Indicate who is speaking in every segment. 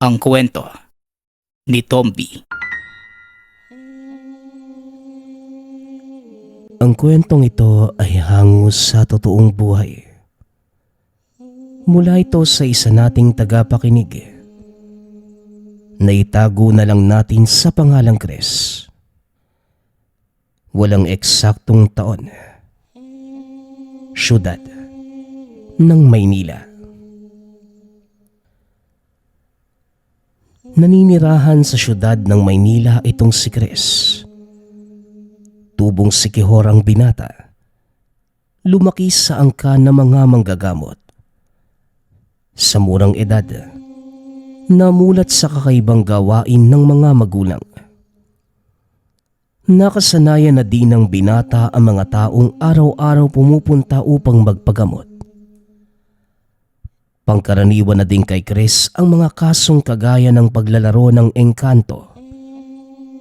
Speaker 1: Ang kwento ni Tomby.
Speaker 2: Ang kwentong ito ay hango sa totoong buhay. Mula ito sa isa nating tagapakinig. Naitago na lang natin sa pangalang Chris. Walang eksaktong taon. Siyudad ng Maynila. Naninirahan sa siyudad ng Maynila itong si Chris. Tubong sikihor ang binata. Lumaki sa angka ng mga manggagamot. Sa murang edad, namulat sa kakaibang gawain ng mga magulang. Nakasanayan na din ng binata ang mga taong araw-araw pumupunta upang magpagamot. Pangkaraniwan na din kay Chris ang mga kasong kagaya ng paglalaro ng engkanto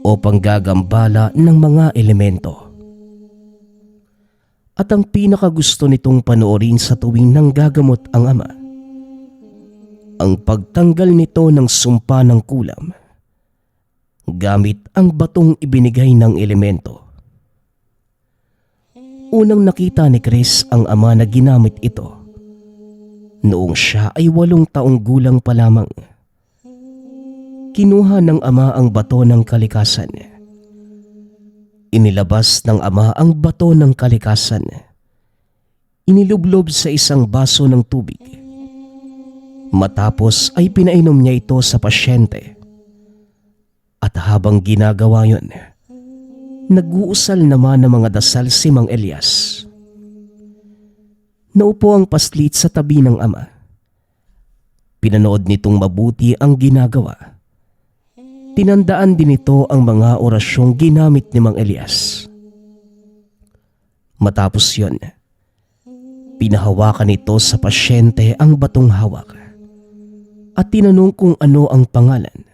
Speaker 2: o panggagambala ng mga elemento. At ang pinakagusto nitong panoorin sa tuwing nanggagamot ang ama, ang pagtanggal nito ng sumpa ng kulam gamit ang batong ibinigay ng elemento. Unang nakita ni Chris ang ama na ginamit ito noong siya ay 8 taong gulang pa lamang. Kinuha ng ama ang bato ng kalikasan. Inilabas ng ama ang bato ng kalikasan. Inilublob sa isang baso ng tubig. Matapos ay pinainom niya ito sa pasyente. At habang ginagawa yun, nag-uusal naman ng mga dasal si Mang Elias. Naupo ang paslit sa tabi ng ama. Pinanood nitong mabuti ang ginagawa. Tinandaan din ito ang mga orasyong ginamit ni Mang Elias. Matapos yun, pinahawakan nito sa pasyente ang batong hawak at tinanong kung ano ang pangalan.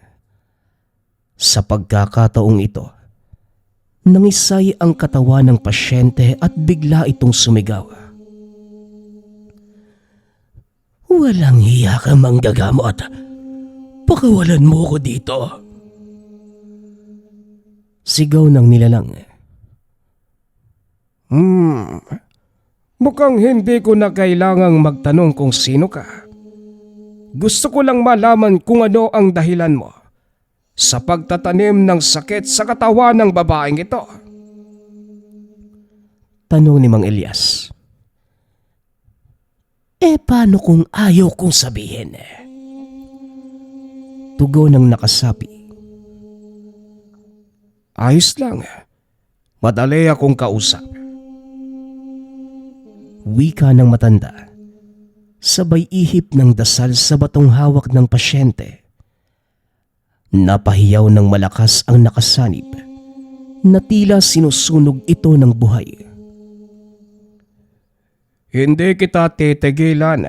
Speaker 2: Sa pagkakataong ito, nangisay ang katawan ng pasyente at bigla itong sumigaw. "Walang hiya ka, manggagamot. Pakawalan mo ko dito." Sigaw ng nilalang.
Speaker 3: Mukhang hindi ko na kailangang magtanong kung sino ka. Gusto ko lang malaman kung ano ang dahilan mo sa pagtatanim ng sakit sa katawan ng babaeng ito.
Speaker 2: Tanong ni Mang Elias. Paano kung ayaw kong sabihin? Tugon ng nakasapi.
Speaker 3: Ayos lang. Madali akong kausap.
Speaker 2: Wika ng matanda. Sabay ihip ng dasal sa batong hawak ng pasyente. Napahiyaw ng malakas ang nakasanib na tila sinusunog ito ng buhay.
Speaker 3: Hindi kita titigilan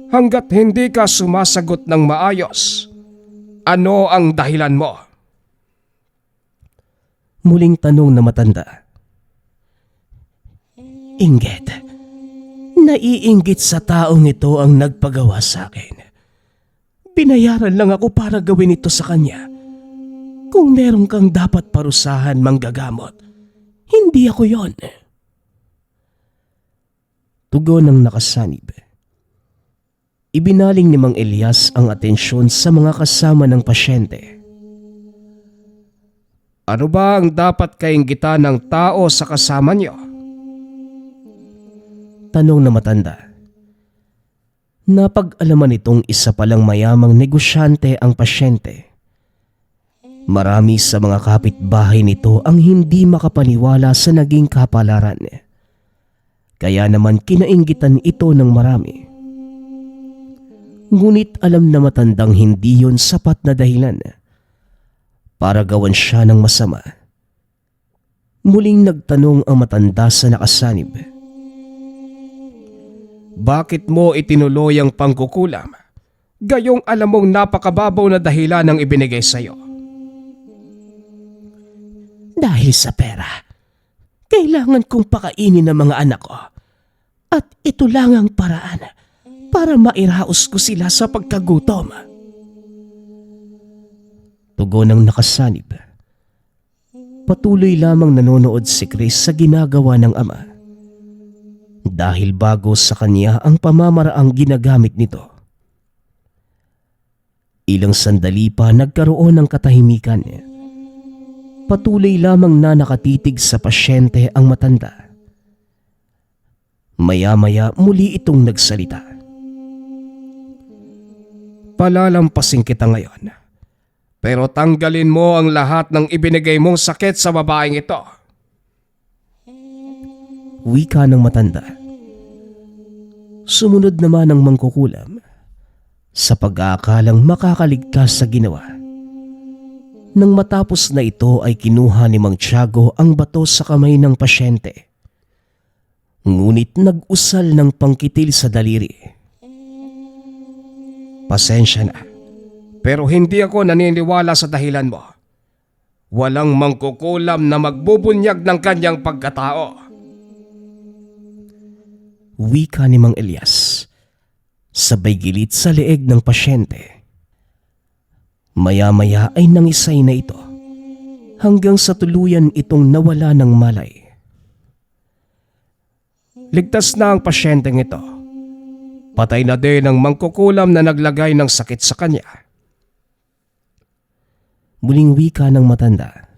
Speaker 3: hanggat hindi ka sumasagot ng maayos. Ano ang dahilan mo?
Speaker 2: Muling tanong na matanda. Inggit. Naiinggit sa taong ito ang nagpagawa sa akin. Binayaran lang ako para gawin ito sa kanya. Kung meron kang dapat parusahan, manggagamot, hindi ako yon. Tugon ng nakasanib. Ibinaling ni Mang Elias ang atensyon sa mga kasama ng pasyente.
Speaker 3: Ano ba ang dapat kainggitan ng tao sa kasama niyo?
Speaker 2: Tanong na matanda. Napag-alaman itong isa palang mayamang negosyante ang pasyente. Marami sa mga kapitbahay nito ang hindi makapaniwala sa naging kapalaran. Kaya naman kinainggitan ito ng marami. Ngunit alam na matandang hindi yon sapat na dahilan para gawan siya ng masama. Muling nagtanong ang matanda sa nakasanib.
Speaker 3: Bakit mo itinuloy ang pangkukulam? Gayong alam mong napakababaw na dahilan ang ibinigay sa'yo.
Speaker 2: Dahil sa pera. Kailangan kong pakainin ang mga anak ko. At ito lang ang paraan para mairaos ko sila sa pagkagutom. tugon ng nakasanib. Patuloy lamang nanonood si Chris sa ginagawa ng ama. Dahil bago sa kanya ang pamamaraang ginagamit nito. Ilang sandali pa nagkaroon ng katahimikan. Patuloy lamang na nakatitig sa pasyente ang matanda. Maya-maya muli itong nagsalita.
Speaker 3: Palalampasin kita ngayon. Pero tanggalin mo ang lahat ng ibinigay mong sakit sa babaeng ito.
Speaker 2: Wika ng matanda. Sumunod naman ang mangkukulam sa pag-aakalang makakaligtas sa ginawa. Nang matapos na ito ay kinuha ni Mang Tiago ang bato sa kamay ng pasyente. Ngunit nag-usal ng pangkitil sa daliri.
Speaker 3: Pasensya na, pero hindi ako naniniwala sa dahilan mo. Walang mangkukulam na magbubunyag ng kanyang pagkatao.
Speaker 2: Wika ni Mang Elias, sabay gilit sa leeg ng pasyente. Maya-maya ay nangisay na ito hanggang sa tuluyan itong nawala ng malay.
Speaker 3: Ligtas na ang pasyenteng ito. Patay na din ang mangkukulam na naglagay ng sakit sa kanya.
Speaker 2: Muling wika ng matanda.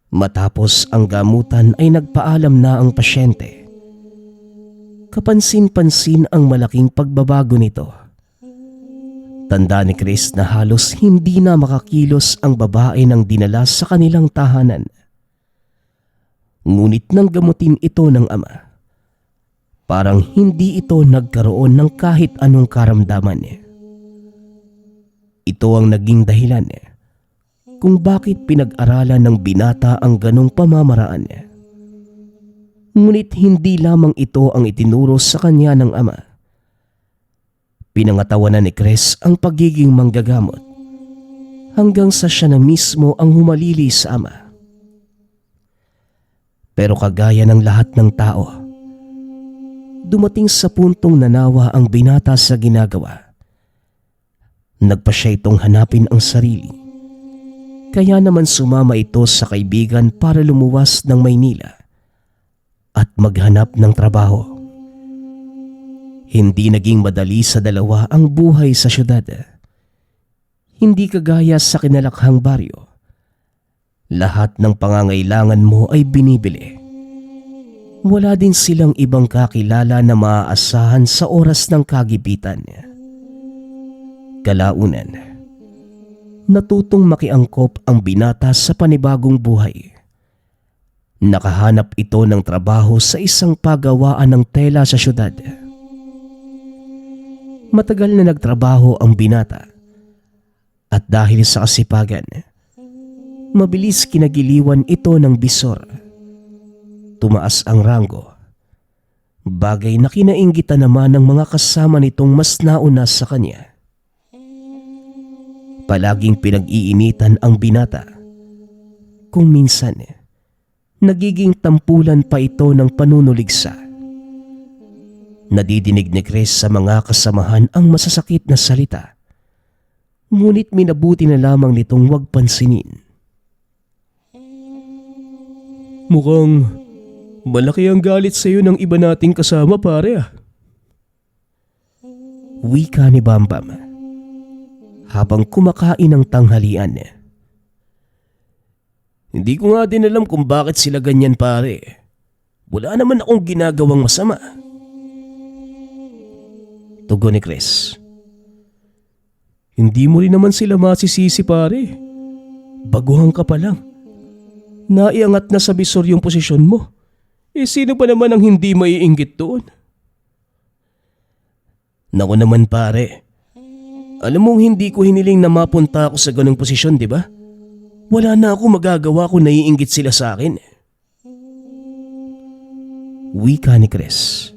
Speaker 2: Matapos ang gamutan ay nagpaalam na ang pasyente. Kapansin-pansin ang malaking pagbabago nito. Tanda ni Chris na halos hindi na makakilos ang babae ng dinala sa kanilang tahanan. Ngunit nang gamutin ito ng ama, parang hindi ito nagkaroon ng kahit anong karamdaman. Ito ang naging dahilan kung bakit pinag-aralan ng binata ang ganong pamamaraan. Ngunit hindi lamang ito ang itinuro sa kanya ng ama. Pinangatawanan ni Chris ang pagiging manggagamot hanggang sa siya na mismo ang humalili sa ama. Pero kagaya ng lahat ng tao, dumating sa puntong nanawa ang binata sa ginagawa. Nagpa siya itong hanapin ang sarili. Kaya naman sumama ito sa kaibigan para lumuwas ng Maynila at maghanap ng trabaho. Hindi naging madali sa dalawa ang buhay sa syudad. Hindi kagaya sa kinalakhang baryo. Lahat ng pangangailangan mo ay binibili. Wala din silang ibang kakilala na maaasahan sa oras ng kagipitan. Kalaunan, natutong makiangkop ang binata sa panibagong buhay. Nakahanap ito ng trabaho sa isang pagawaan ng tela sa syudad. Matagal na nagtrabaho ang binata at dahil sa kasipagan, mabilis kinagiliwan ito ng bisor. Tumaas ang ranggo, bagay na kinainggitan naman ng mga kasama nitong mas nauna sa kanya. Palaging pinag-iinitan ang binata. Kung minsan, nagiging tampulan pa ito ng panunuligsa. Nadidinig ni Chris sa mga kasamahan ang masasakit na salita. Ngunit minabuti na lamang nitong huwag pansinin.
Speaker 3: Mukhang malaki ang galit sa iyo ng iba nating kasama, pare.
Speaker 2: Wika ni Bambam habang kumakain ng tanghalian.
Speaker 3: Hindi ko nga din alam kung bakit sila ganyan, pare. Wala naman akong ginagawang masama.
Speaker 2: Tugon ni Chris.
Speaker 3: Hindi mo rin naman sila masisisi, pare. Baguhan ka pa lang. Naiangat na sa bisor yung posisyon mo. Sino pa naman ang hindi maiinggit doon?
Speaker 2: Naku naman, pare. Alam mong hindi ko hiniling na mapunta ako sa ganong posisyon, di ba? Wala na ako magagawa kung naiinggit sila sa akin. Wika ni Chris.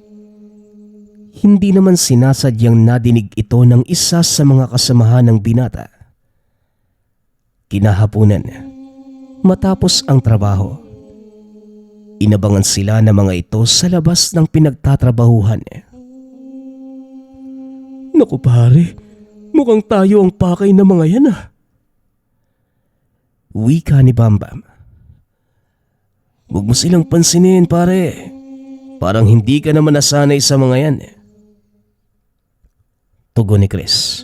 Speaker 2: Hindi naman sinasadyang nadinig ito ng isa sa mga kasamahan ng binata. Kinahaponan, matapos ang trabaho, inabangan sila ng mga ito sa labas ng pinagtatrabahuhan.
Speaker 3: Naku, pare, mukhang tayo ang pakay ng mga yan, ah.
Speaker 2: Wika ni Bambam. Huwag mo silang pansinin, pare. Parang hindi ka naman nasanay sa mga yan. Tugon ni Chris.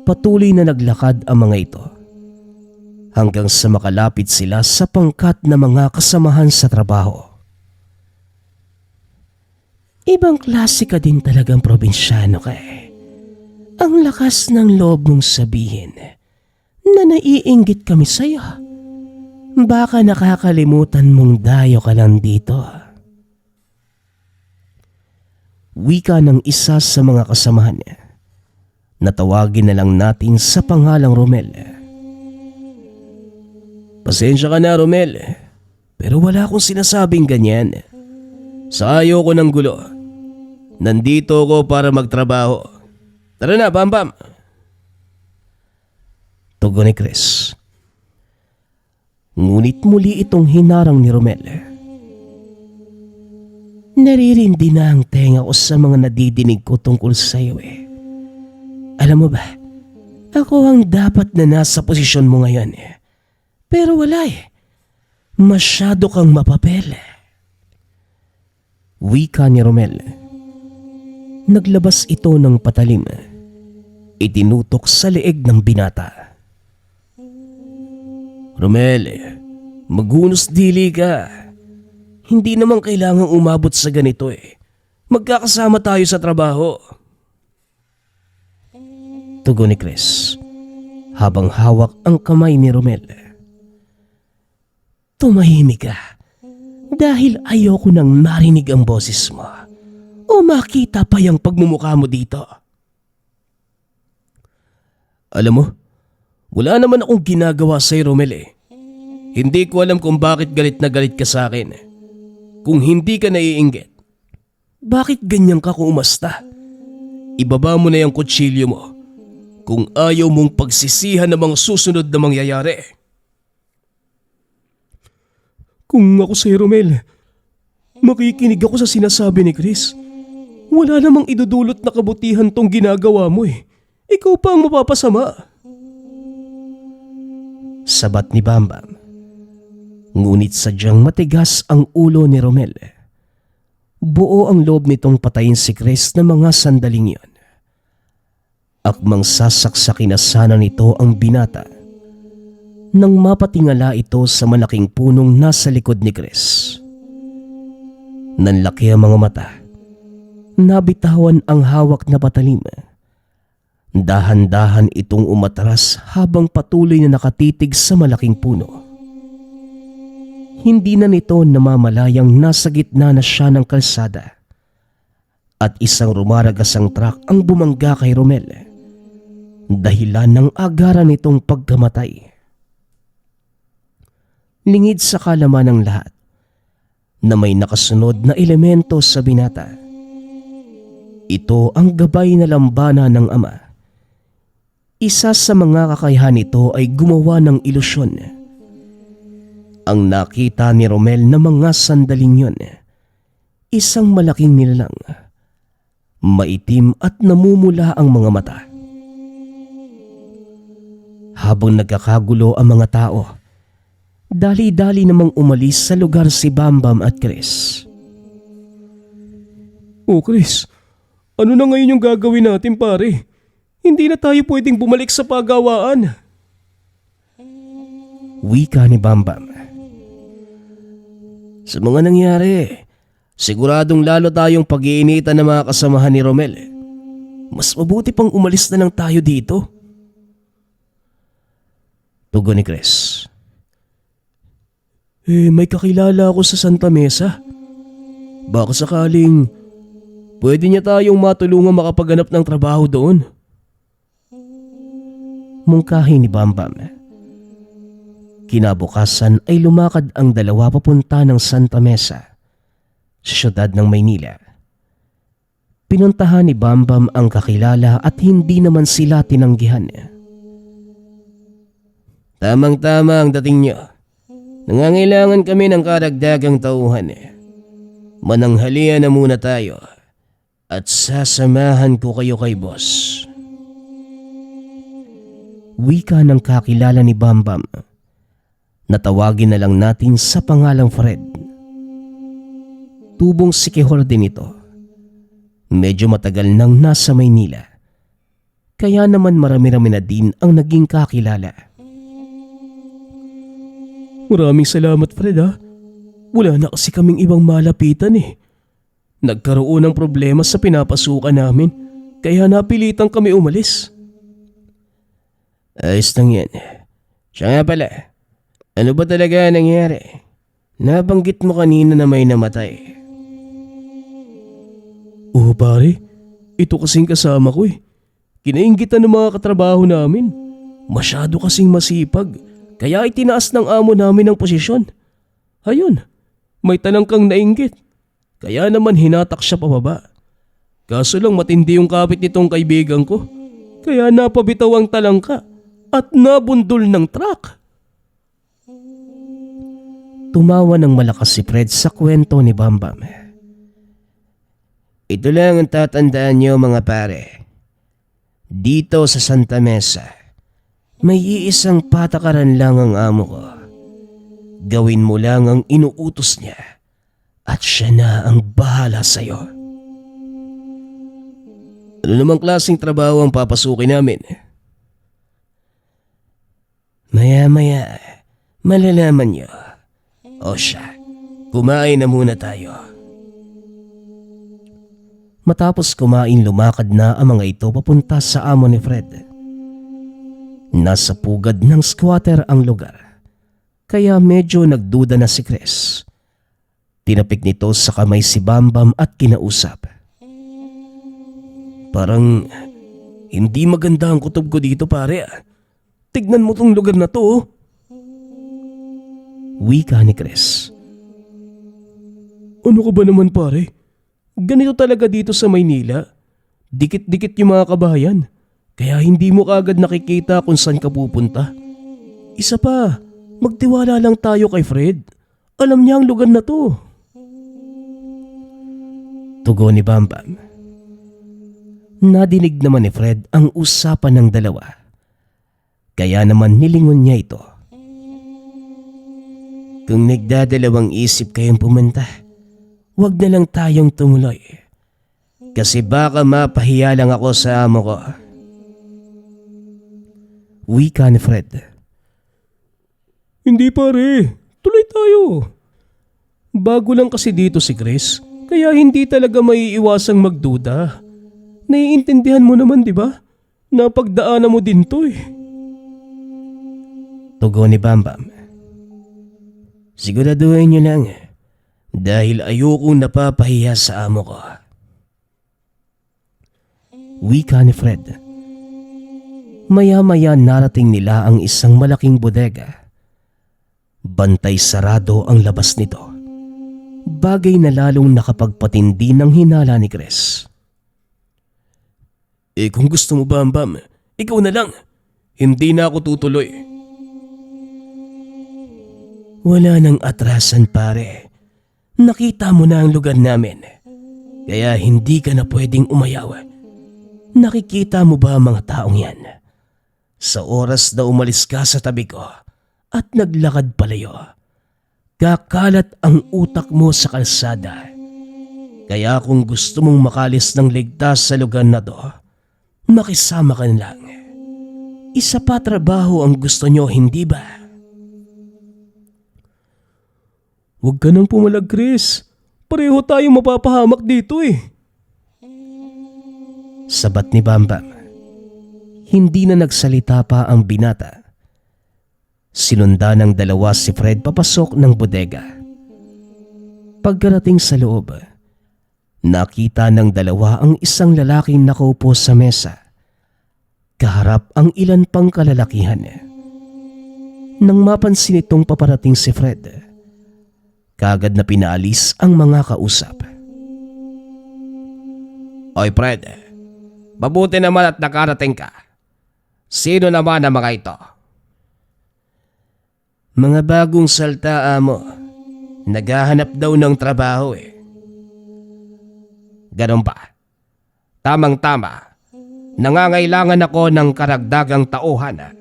Speaker 2: Patuloy na naglakad ang mga ito hanggang sa makalapit sila sa pangkat na mga kasamahan sa trabaho. Ibang klase ka din talagang probinsyano ka eh. Ang lakas ng loob mong sabihin na naiinggit kami sa'yo. Baka nakakalimutan mong dayo ka lang dito. Wika ng isa sa mga kasamahan niya. Natawagin na lang natin sa pangalang Romel. Pasensya ka na, Romel. Pero wala akong sinasabing ganyan. Sa ayaw ko ng gulo. Nandito ako para magtrabaho. Tara na, Bambam. Tugon ni Chris. Ngunit muli itong hinarang ni Romel. Naririndi na ang tenga ko sa mga nadidinig ko tungkol sa iyo eh. Alam mo ba, ako ang dapat na nasa posisyon mo ngayon eh. Pero wala eh. Masyado kang mapapel. Wika ni Romel. Naglabas ito ng patalim. Itinutok sa leeg ng binata. Romel, maghunos dili ka. Hindi naman kailangang umabot sa ganito eh. Magkakasama tayo sa trabaho. Tugon ni Chris habang hawak ang kamay ni Romel. Tumahimik ka dahil ayoko nang marinig ang boses mo o makita pa yung pagmumukha mo dito. Alam mo, wala naman akong ginagawa sa'yo, Romel eh. Hindi ko alam kung bakit galit na galit ka sa akin. Kung hindi ka naiinggit, bakit ganyan ka kung umasta? Ibaba mo na yung kutsilyo mo kung ayaw mong pagsisihan ng mga susunod na mangyayari. Kung ako sa'yo, Romel, makikinig ako sa sinasabi ni Chris. Wala namang idudulot na kabutihan tong ginagawa mo eh. Ikaw pa ang mapapasama. Sabat ni Bambam. Ngunit sadyang matigas ang ulo ni Romel. Buo ang loob nitong patayin si Chris na mga sandaling yon. Akmang sasaksakin na sana nito ang binata nang mapatingala ito sa malaking punong nasa likod ni Chris. Nanlaki ang mga mata. Nabitawan ang hawak na patalim. Dahan-dahan itong umatras habang patuloy na nakatitig sa malaking puno. Hindi na nito namamalayang nasa gitna na siya ng kalsada at isang rumaragasang truck ang bumangga kay Romel, dahilan ng agaran nitong pagkamatay. Lingid sa kalaman ng lahat na may nakasunod na elemento sa binata. Ito ang gabay na lambana ng ama. Isa sa mga kakayahan nito ay gumawa ng ilusyon. Ang nakita ni Romel na mga sandaling yon, isang malaking nilalang. Maitim at namumula ang mga mata. Habang nagkakagulo ang mga tao, dali-dali namang umalis sa lugar si Bambam at Chris. Oh Chris, ano na ngayon yung gagawin natin pare? Hindi na tayo pwedeng bumalik sa pagawaan. Wika ni Bambam. Sa mga nangyari, siguradong lalo tayong pag-iinitan ng mga kasamahan ni Romel. Mas mabuti pang umalis na lang tayo dito. Tugon ni Chris. May kakilala ako sa Santa Mesa. Baka sakaling pwede niya tayong matulungan makapaganap ng trabaho doon. Mungkahi ni Bambam. Kinabukasan ay lumakad ang dalawa papunta ng Santa Mesa, sa siyudad ng Maynila. Pinuntahan ni Bambam ang kakilala at hindi naman sila tinanggihan. Tamang-tama ang dating niyo. Nangangailangan kami ng karagdagang tauhan. Mananghalian na muna tayo at sasamahan ko kayo kay boss. Wika ng kakilala ni Bambam Natawagin na lang natin sa pangalang Fred. Tubong sikihor din ito. Medyo matagal nang nasa Maynila. Kaya naman marami-rami na din ang naging kakilala. Maraming salamat, Fred, ha. Wala na kasi kaming ibang malapitan eh. Nagkaroon ng problema sa pinapasukan namin, kaya napilitan kami umalis. Ayos lang yan. Siya nga pala, ano ba talaga nangyari? Nabanggit mo kanina na may namatay. Oo pare, ito kasing kasama ko eh. Kinainggitan ng mga katrabaho namin. Masyado kasing masipag, kaya itinaas ng amo namin ang posisyon. Ayun, may talangkang nainggit. Kaya naman hinatak siya pababa. Kaso lang matindi yung kapit nitong kaibigan ko. Kaya napabitaw ang talangka at nabundol ng truck. Tumawa ng malakas si Fred sa kwento ni Bambam. Ito lang ang tatandaan niyo mga pare. Dito sa Santa Mesa, may iisang patakaran lang ang amo ko. Gawin mo lang ang inuutos niya at siya na ang bahala sa'yo. Ano namang klaseng trabaho ang papasukin namin? Maya-maya, malalaman niyo. O siya, kumain na muna tayo. Matapos kumain, lumakad na ang mga ito papunta sa amo ni Fred. Nasa pugad ng squatter ang lugar, kaya medyo nagduda na si Chris. Tinapik nito sa kamay si Bambam at kinausap. Parang hindi maganda ang kutob ko dito pare. Tignan mo tong lugar na to oh. Wika ni Chris. Ano ka ba naman pare? Ganito talaga dito sa Maynila. Dikit-dikit yung mga kabahayan. Kaya hindi mo kaagad nakikita kung saan ka pupunta. Isa pa, magtiwala lang tayo kay Fred. Alam niya ang lugar na to. Tugon ni Bambam. Nadinig naman ni Fred ang usapan ng dalawa. Kaya naman nilingon niya ito. Kung nagdadalawang isip kayong pumunta, wag na lang tayong tumuloy. Kasi baka mapahiya lang ako sa amo ko. Wika ni Fred. Hindi pare, tuloy tayo. Bago lang kasi dito si Chris, kaya hindi talaga maiiwasang magduda. Naiintindihan mo naman di ba? Napagdaanan mo din to eh. Tugon ni Bambam. Siguraduhin niyo lang dahil ayokong napapahiya sa amo ko. Wika ni Fred. Maya-maya narating nila ang isang malaking bodega. Bantay sarado ang labas nito. Bagay na lalong nakapagpatindi ng hinala ni Chris. Kung gusto mo Bambam, ikaw na lang. Hindi na ako tutuloy. Wala nang atrasan pare. Nakita mo na ang lugar namin. Kaya hindi ka na pwedeng umayaw. Nakikita mo ba ang mga taong yan? Sa oras na umalis ka sa tabi ko at naglakad palayo, kakalat ang utak mo sa kalsada. Kaya kung gusto mong makalis ng ligtas sa lugar na to, makisama ka na lang. Isa pa trabaho ang gusto nyo, hindi ba? Huwag ka nang pumalag, Chris. Pareho tayong mapapahamak dito eh. Sabat ni Bambam. Hindi na nagsalita pa ang binata. Sinunda ng dalawa si Fred papasok ng bodega. Pagkarating sa loob, nakita ng dalawa ang isang lalaking nakaupo sa mesa. Kaharap ang ilan pang kalalakihan. Nang mapansin itong paparating si Fred, kaagad na pinaalis ang mga kausap. Oy Fred, mabuti naman at nakarating ka. Sino naman ang mga ito? Mga bagong salta amo. Naghahanap daw ng trabaho eh. Ganun ba? Tamang-tama. Nangangailangan ako ng karagdagang tauhan.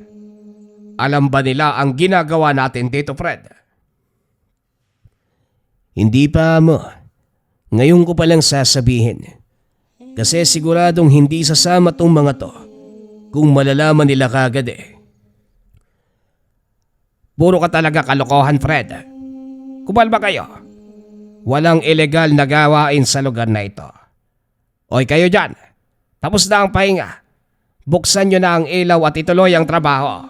Speaker 3: Alam ba nila ang ginagawa natin dito, Fred?
Speaker 2: Hindi pa, Amo. Ngayon ko palang sasabihin. Kasi siguradong hindi sasama tong mga to kung malalaman nila kagad eh.
Speaker 3: Puro ka talaga kalokohan, Fred. Kumalma kayo. Walang ilegal na gawain sa lugar na ito. Oy kayo dyan, tapos na ang pahinga. Buksan nyo na ang ilaw at ituloy ang trabaho.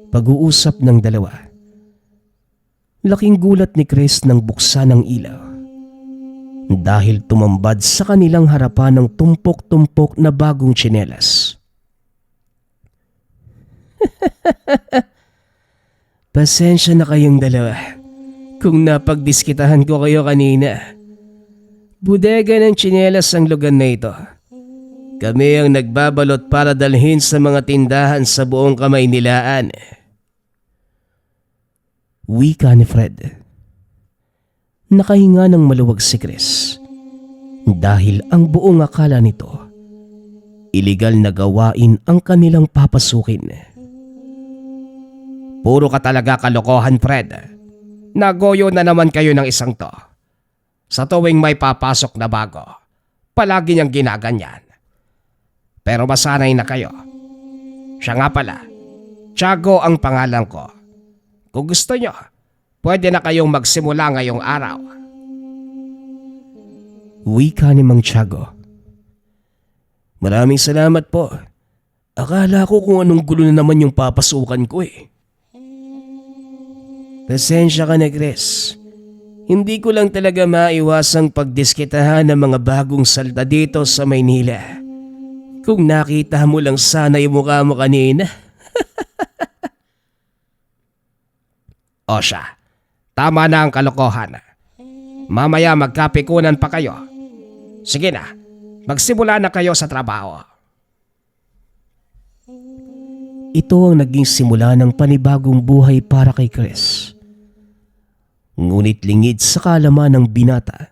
Speaker 2: Pag-uusap ng dalawa. Laking gulat ni Chris nang buksan ang ilaw. Dahil tumambad sa kanilang harapan ng tumpok-tumpok na bagong tsinelas. Pasensya na kayong dalawa kung napagdiskitahan ko kayo kanina. Bodega ng tsinelas ang lugar na ito. Kami ang nagbabalot para dalhin sa mga tindahan sa buong Kamaynilaan. Wika ni Fred. Nakahinga ng maluwag si Chris dahil ang buong akala nito, iligal na gawain ang kanilang papasukin.
Speaker 3: Puro ka talaga kalokohan, Fred. Nagoyo na naman kayo ng isang to. Sa tuwing may papasok na bago, palagi niyang ginaganyan. Pero masanay na kayo. Siya nga pala, Tiago ang pangalan ko. Kung gusto nyo, pwede na kayong magsimula ngayong araw.
Speaker 2: Wika ni Mang Tiago. Maraming salamat po. Akala ko kung anong gulo na naman yung papasukan ko eh. Pasensya ka na, Chris. Hindi ko lang talaga maiwasang pagdiskitahan ng mga bagong salta dito sa Maynila. Kung nakita mo lang sana yung mukha mo kanina.
Speaker 3: O siya, tama na ang kalokohan. Mamaya magkapikunan pa kayo. Sige na, magsimula na kayo sa trabaho.
Speaker 2: Ito ang naging simula ng panibagong buhay para kay Chris. Ngunit lingid sa kaalaman ng binata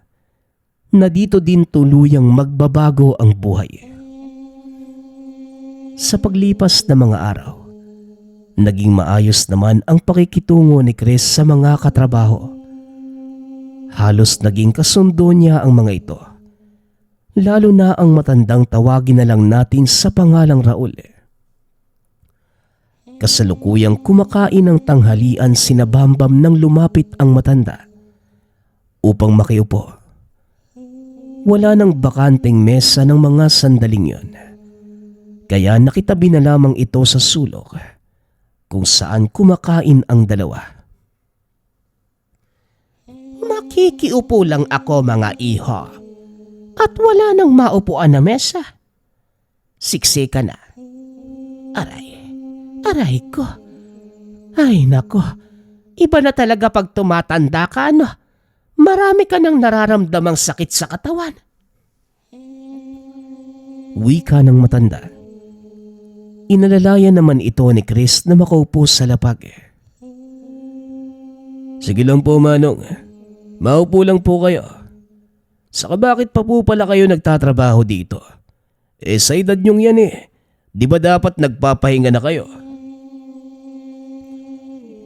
Speaker 2: na dito din tuluyang magbabago ang buhay. Sa paglipas ng mga araw, naging maayos naman ang pakikitungo ni Chris sa mga katrabaho. Halos naging kasundo niya ang mga ito. Lalo na ang matandang tawagin na lang natin sa pangalang Raul. Kasalukuyang kumakain ng tanghalian sina Bambam nang lumapit ang matanda upang makiupo. Wala nang bakanteng mesa ng mga sandaling yon. Kaya nakitabi na lamang ito sa sulok kung saan kumakain ang dalawa. Makikiupo lang ako mga iho at wala nang maupuan na mesa. Siksi ka na. Aray ko. Ay nako, iba na talaga pag tumatanda ka ano. Marami ka nang nararamdamang sakit sa katawan. Wika ng matanda. Inalalayan naman ito ni Chris na makaupo sa lapag. Sige lang po, Manong. Maupo lang po kayo. Saka bakit pa po pala kayo nagtatrabaho dito? Sa edad nyong yan di ba dapat nagpapahinga na kayo?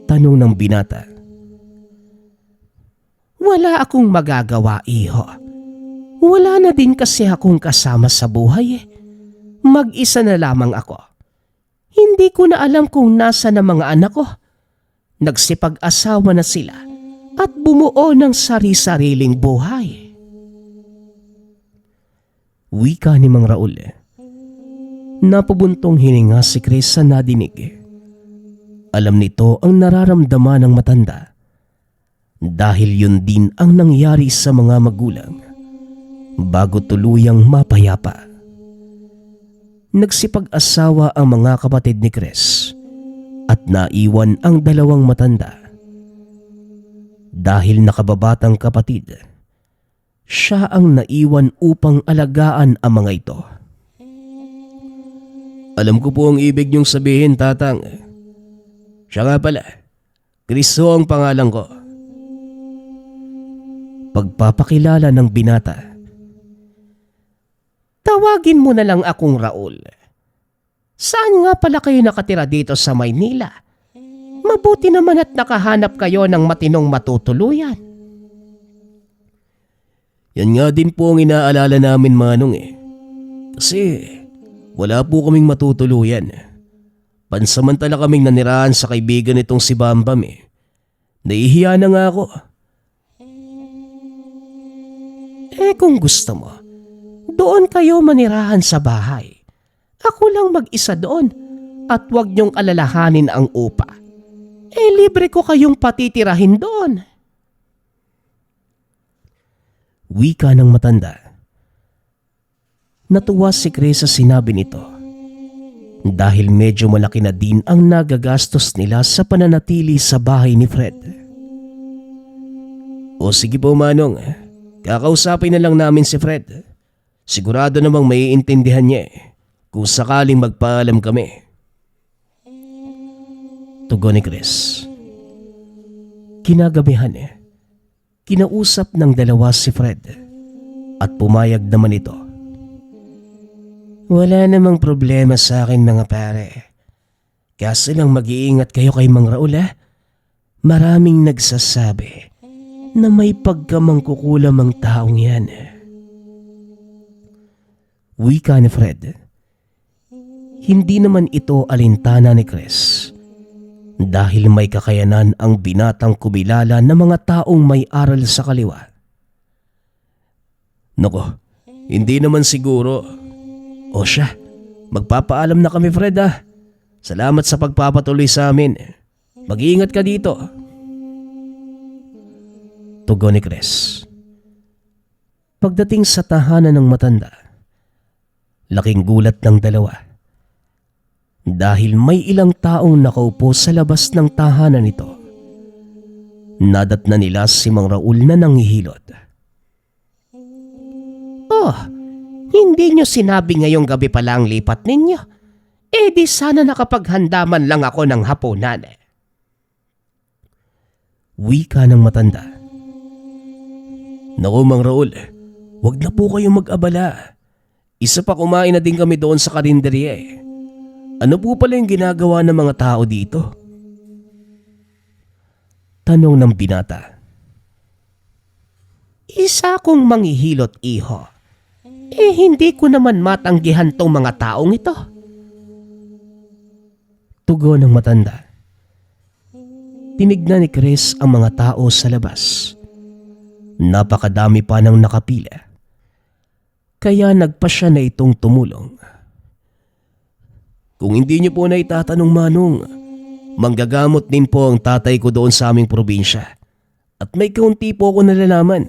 Speaker 2: Tanong ng binata. Wala akong magagawa, iho. Wala na din kasi akong kasama sa buhay. Mag-isa na lamang ako. Hindi ko na alam kung nasa na mga anak ko. Nagsipag-asawa na sila at bumuo ng sari-sariling buhay. Wika ni Mang Raul. Napubuntong hininga si Chris sa nadinig. Alam nito ang nararamdaman ng matanda dahil yun din ang nangyari sa mga magulang bago tuluyang mapayapa. Nagsipag-asawa ang mga kapatid ni Chris at naiwan ang dalawang matanda. Dahil nakababatang kapatid, siya ang naiwan upang alagaan ang mga ito. Alam ko po ang ibig niyong sabihin, Tatang. Siya nga pala, Cristo ang pangalan ko. Pagpapakilala ng binata. Tawagin mo na lang akong Raul.
Speaker 3: Saan nga pala kayo nakatira dito sa Maynila? Mabuti naman at nakahanap kayo ng matinong matutuluyan.
Speaker 2: Yan nga din po ang inaalala namin, Manong eh. Kasi wala po kaming matutuluyan. Pansamantala kaming nanirahan sa kaibigan nitong si Bambam eh. Nahihiya na nga ako.
Speaker 3: Kung gusto mo, doon kayo manirahan sa bahay. Ako lang mag-isa doon at huwag niyong alalahanin ang upa. Libre ko kayong patitirahin doon.
Speaker 2: Wika ng matanda. Natuwa si Chris sa sinabi nito dahil medyo malaki na din ang nagagastos nila sa pananatili sa bahay ni Fred. O sige po, Manong, kakausapin na lang namin si Fred. Sigurado namang maiintindihan niya kung sakaling magpaalam kami. Tugon ni Chris. Kinagabihan kinausap ng dalawa si Fred at pumayag naman ito. Wala namang problema sa akin, mga pare. Kaso lang mag-iingat kayo kay Mang Raul . Maraming nagsasabi na may pagkamangkukulam ang taong yan. Wika ni Fred. Hindi naman ito alintana ni Chris dahil may kakayanan ang binatang kumilala ng mga taong may aral sa kaliwa. Nako, hindi naman siguro. O siya, magpapaalam na kami, Fred . Salamat sa pagpapatuloy sa amin. Mag-iingat ka dito. Tugon ni Chris. Pagdating sa tahanan ng matanda, laking gulat ng dalawa dahil may ilang taong nakaupo sa labas ng tahanan nito. Nadatna nila si Mang Raul na nanghihilot.
Speaker 3: Oh, hindi nyo sinabi ngayong gabi pala ang lipat ninyo. Di sana nakapaghanda man lang ako ng hapunan.
Speaker 2: Wika ng matanda. Naku, Mang Raul, wag na po kayong mag-abala. Isa pa kumain na din kami doon sa karinderya . Ano po pala yung ginagawa ng mga tao dito? Tanong ng binata.
Speaker 3: Isa kong manghihilot, iho. Hindi ko naman matanggihan tong mga taong ito.
Speaker 2: Tugon ng matanda. Tinignan ni Chris ang mga tao sa labas. Napakadami pa ng nakapila. Kaya nagpa siya na itong tumulong. Kung hindi niyo po na itatanong, Manong, manggagamot din po ang tatay ko doon sa aming probinsya. At may kaunti po ako nalalaman.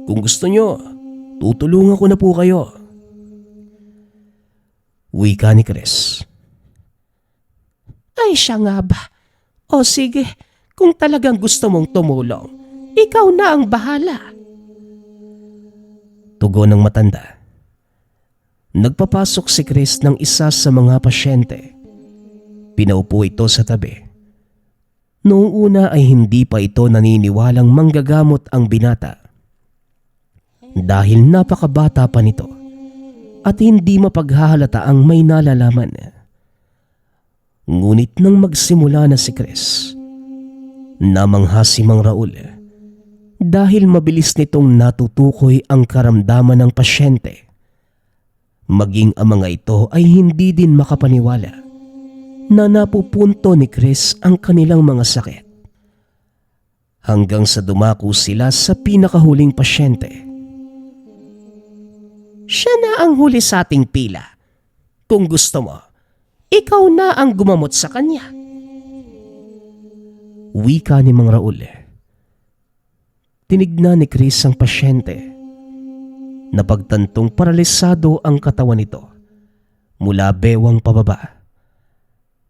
Speaker 2: Kung gusto niyo, tutulungan ko na po kayo. Wika ni Chris.
Speaker 3: Ay siya nga ba? O sige, kung talagang gusto mong tumulong, ikaw na ang bahala.
Speaker 2: Tugon ng matanda. Nagpapasok si Chris ng isa sa mga pasyente. Pinaupo ito sa tabi. Noong una ay hindi pa ito naniniwalang manggagamot ang binata. Dahil napakabata pa nito at hindi mapaghahalata ang may nalalaman. Ngunit nang magsimula na si Chris, namangha si Mang Raul dahil mabilis nitong natutukoy ang karamdaman ng pasyente. Maging ang mga ito ay hindi din makapaniwala na napupunto ni Chris ang kanilang mga sakit. Hanggang sa dumako sila sa pinakahuling pasyente.
Speaker 3: Siya na ang huli sa ating pila. Kung gusto mo, ikaw na ang gumamot sa kanya.
Speaker 2: Wika ni Mang Raul. Tinignan ni Chris ang pasyente. Napagtantong paralisado ang katawan nito mula bewang pababa.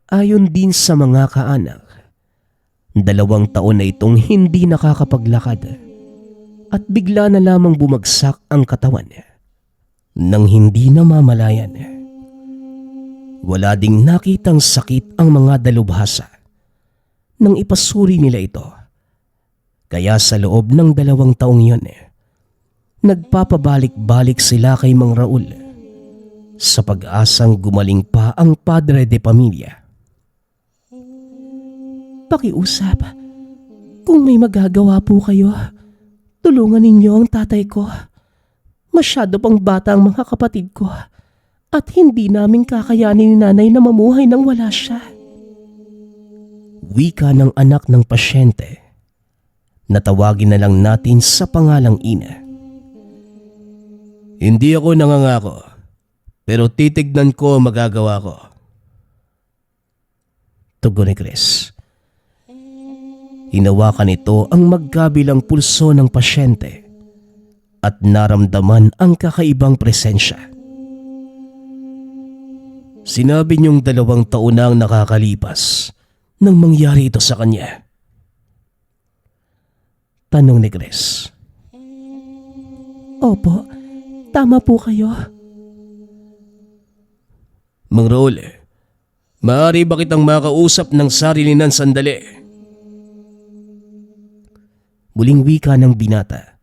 Speaker 2: Ayon din sa mga kaanak, 2 taon na itong hindi nakakapaglakad at bigla na lamang bumagsak ang katawan nang hindi namamalayan. Wala ding nakitang sakit ang mga dalubhasa nang ipasuri nila ito. Kaya sa loob ng 2 taong yun, nagpapabalik-balik sila kay Mang Raul sa pag-asang gumaling pa ang padre de pamilya. Pakiusap, kung may magagawa po kayo, tulungan ninyo ang tatay ko. Masyado pang bata ang mga kapatid ko at hindi namin kakayanin ni nanay na mamuhay nang wala siya. Wika ng anak ng pasyente. Natawagin na lang natin sa pangalang ina. Hindi ako nangangako, pero titignan ko ang magagawa ko. Tugon ni Chris. Hinawakan ito ang magkabilang pulso ng pasyente at naramdaman ang kakaibang presensya. Sinabi niyong 2 taon na ang nakakalipas nang mangyari ito sa kanya. Tanong ni Chris. Opo, tama po kayo. Mang Raul, maaari ba kitang makausap ng sarili ng sandali? Muling wika ng binata.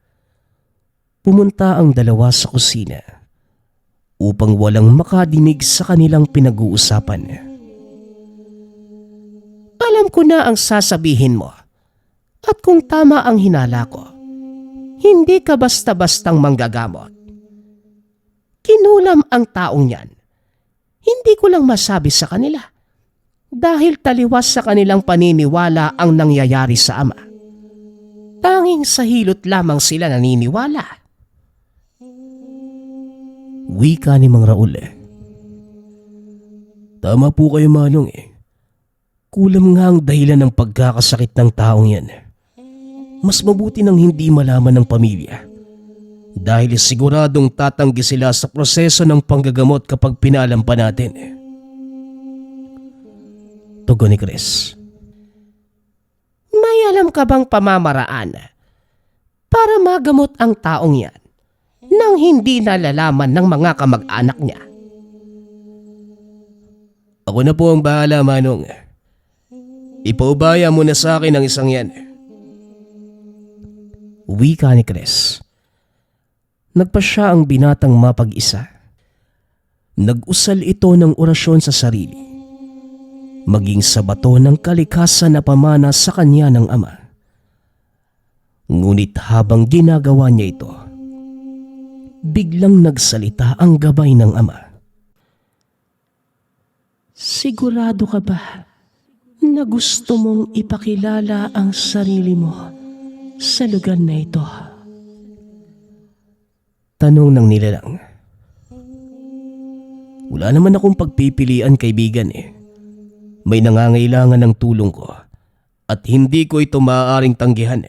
Speaker 2: Pumunta ang dalawa sa kusina upang walang makadinig sa kanilang pinag-uusapan. Alam ko na ang sasabihin mo at kung tama ang hinala ko, hindi ka basta-bastang manggagamot. Kinulam ang taong yan. Hindi ko lang masabi sa kanila dahil taliwas sa kanilang paniniwala ang nangyayari sa ama. Tanging sa hilot lamang sila naniniwala. Wika ni Mang Raul. Tama po kayo, Manong Kulam nga ang dahilan ng pagkakasakit ng taong yan. Mas mabuti nang hindi malaman ng pamilya. Dahil siguradong tatanggi sila sa proseso ng panggagamot kapag pinalam pa natin. Tugon ni Chris. May alam ka bang pamamaraan para magamot ang taong yan nang hindi nalalaman ng mga kamag-anak niya? Ako na po ang bahala, Manong. Ipaubaya mo na sa akin ang isang yan. Wika ni Chris. Nagpa siya ang binatang mapag-isa. Nag-usal ito ng orasyon sa sarili, maging sa bato ng kalikasan na pamana sa kanya ng ama. Ngunit habang ginagawa niya ito, biglang nagsalita ang gabay ng ama. Sigurado ka ba na gusto mong ipakilala ang sarili mo sa lugar na ito? Tanong ng nilalang. Wala naman akong pagpipilian, kaibigan May nangangailangan ng tulong ko at hindi ko ito maaaring tanggihan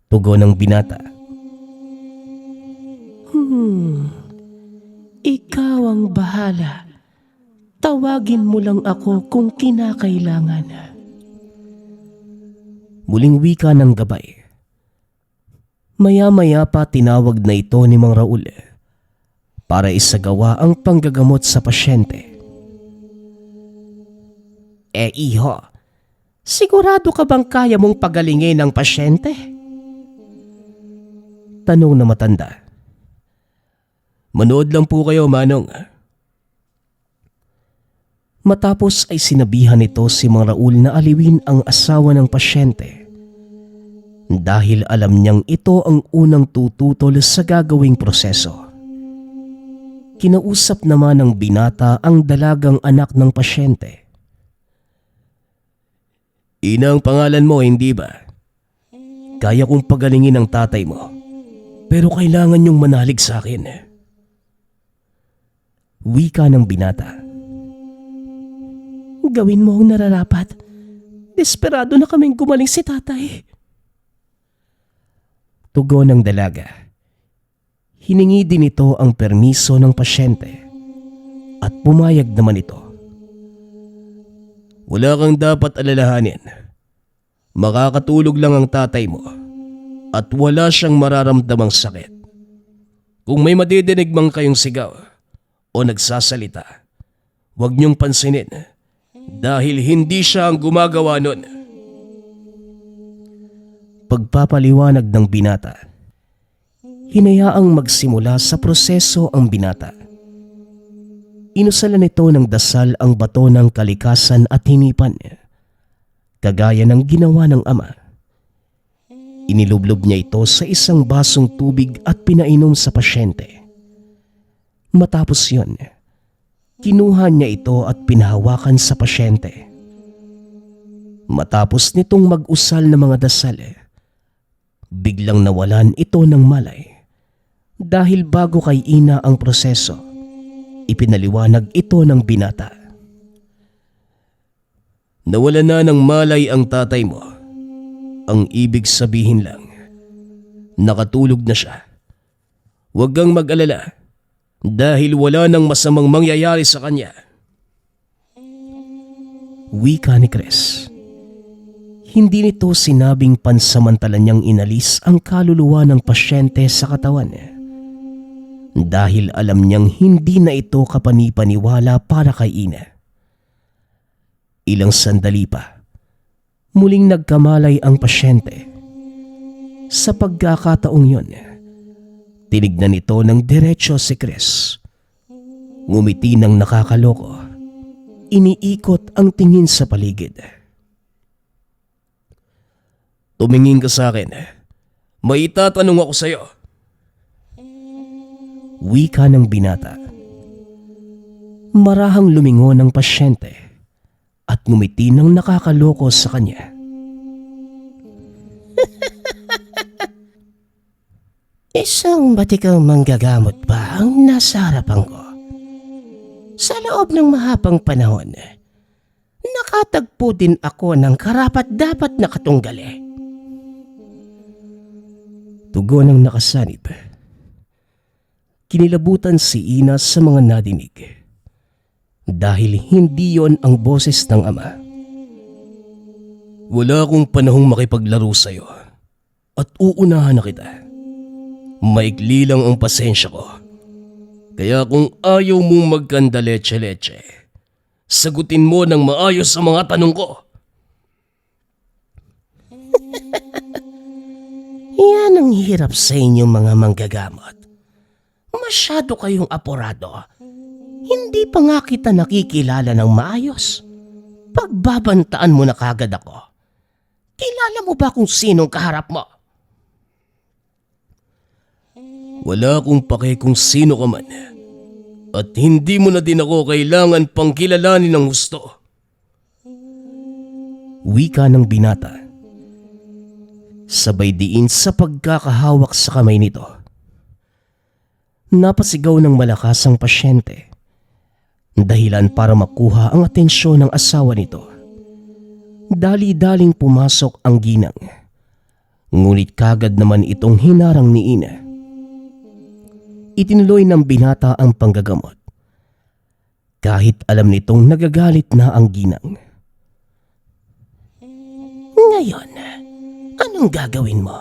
Speaker 2: Tugon ng binata. Ikaw ang bahala. Tawagin mo lang ako kung kinakailangan. Muling wika ng gabay. Maya-maya pa tinawag na ito ni Mang Raul para isagawa ang panggagamot sa pasyente. Iho, sigurado ka bang kaya mong pagalingin ang pasyente? Tanong na matanda. Manood lang po kayo, Manong. Matapos ay sinabihan nito si Mang Raul na aliwin ang asawa ng pasyente dahil alam niyang ito ang unang tututol sa gagawing proseso. Kinausap naman ng binata ang dalagang anak ng pasyente. Ina ang pangalan mo, hindi ba? Kaya kong pagalingin ang tatay mo, pero kailangan niyong manalig sa akin. Wika ng binata. Gawin mo ang nararapat. Desperado na kaming gumaling si tatay. Tugon ng dalaga. Hiningi din ito ang permiso ng pasyente at pumayag naman ito. Wala kang dapat alalahanin. Makakatulog lang ang tatay mo at wala siyang mararamdamang sakit. Kung may madidinig mang kayong sigaw o nagsasalita, huwag niyong pansinin dahil hindi siya ang gumagawa nun. Pagpapaliwanag ng binata. Hinayaang magsimula sa proseso ang binata. Inusalan nito ng dasal ang bato ng kalikasan at hinipan, kagaya ng ginawa ng ama. Inilublob niya ito sa isang basong tubig at pinainom sa pasyente. Matapos yun, kinuha niya ito at pinahawakan sa pasyente. Matapos nitong mag-usal ng mga dasal, biglang nawalan ito ng malay. Dahil bago kay ina ang proseso, ipinaliwanag ito ng binata.
Speaker 3: Nawala na ng malay ang tatay mo. Ang ibig sabihin lang, nakatulog na siya. Huwag kang mag-alala dahil wala nang masamang mangyayari sa kanya.
Speaker 2: Wika ni Chris. Hindi nito sinabing pansamantala niyang inalis ang kaluluwa ng pasyente sa katawan. Dahil alam niyang hindi na ito kapanipaniwala para kay ina. Ilang sandali pa, muling nagkamalay ang pasyente. Sa pagkakataong yun, tinignan ito ng diretso si Chris. Ngumiti ng nakakaloko. Iniikot ang tingin sa paligid.
Speaker 3: Tumingin ka sa akin. May itatanong ako sa'yo.
Speaker 2: Wika ng binata. Marahang lumingon ng pasyente at ngumiti ng nakakaloko sa kanya. Isang batikang manggagamot ba ang nasa harapan ko? Sa loob ng mahabang panahon, nakatagpo din ako ng karapat-dapat na katunggali. Tugon ng nakasanib. Kinilabutan si ina sa mga nadinig. Dahil hindi yon ang boses ng ama.
Speaker 3: Wala akong panahong makipaglaro sa'yo at uunahan na kita. Maikli lang ang pasensya ko. Kaya kung ayaw mong magkanda leche-leche, sagutin mo ng maayos ang mga tanong ko.
Speaker 2: Yan ang hirap sa inyong mga manggagamot. Masyado kayong apurado. Hindi pa nga kita nakikilala ng maayos. Pagbabantaan mo na kagad ako. Kilala mo ba kung sinong kaharap mo?
Speaker 3: Wala akong pake kung sino ka man. At hindi mo na din ako kailangan pang kilalanin ng husto.
Speaker 2: Wika ng binata. Sabay diin sa pagkakahawak sa kamay nito. Napasigaw ng malakas ang pasyente. Dahilan para makuha ang atensyon ng asawa nito. Dali-daling pumasok ang ginang. Ngunit kagad naman itong hinarang ni ina. Itinuloy ng binata ang panggagamot. Kahit alam nitong nagagalit na ang ginang. Ngayon, anong gagawin mo?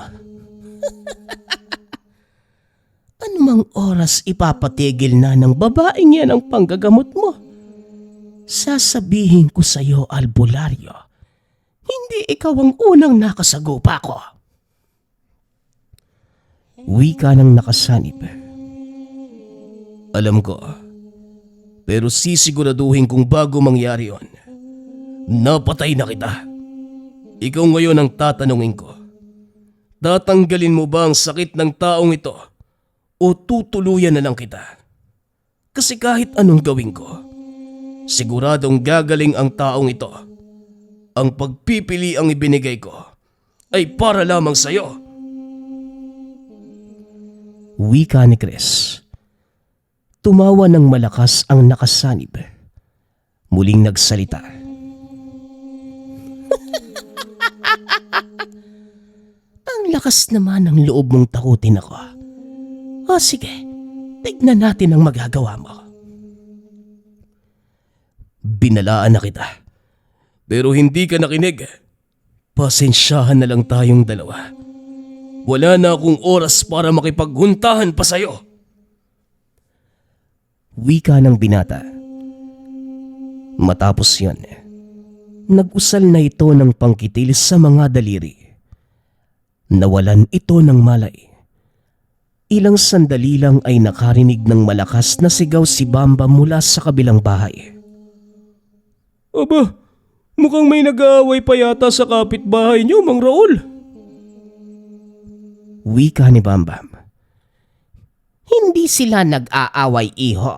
Speaker 2: Anumang oras ipapatigil na ng babaeng yan ang panggagamot mo? Sasabihin ko sa iyo, albularyo, hindi ikaw ang unang nakasagupa ko. Wika ng nakasanib.
Speaker 3: Alam ko, pero sisiguraduhin kung bago mangyari yon, napatay na kita. Ikaw ngayon ang tatanungin ko. Tatanggalin mo ba ang sakit ng taong ito o tutuluyan na lang kita? Kasi kahit anong gawin ko, siguradong gagaling ang taong ito. Ang pagpipili ang ibinigay ko ay para lamang sa iyo.
Speaker 2: Wika ni Chris. Tumawa ng malakas ang nakasanib. Muling nagsalita. Ang lakas naman ng loob mong takutin ako. O sige, tignan natin ang magagawa mo.
Speaker 3: Binalaan na kita. Pero hindi ka nakinig. Pasensyahan na lang tayong dalawa. Wala na akong oras para makipaghuntahan pa sa'yo.
Speaker 2: Wika ng binata. Matapos yon, nag-usal na ito ng pangkitil sa mga daliri. Nawalan ito ng malay. Ilang sandali lang ay nakarinig ng malakas na sigaw si Bambam mula sa kabilang bahay.
Speaker 3: Aba, mukhang may nag-aaway pa yata sa kapitbahay niyo, Mang Raul.
Speaker 2: Wika ni Bambam.
Speaker 1: Hindi sila nag-aaway, iho.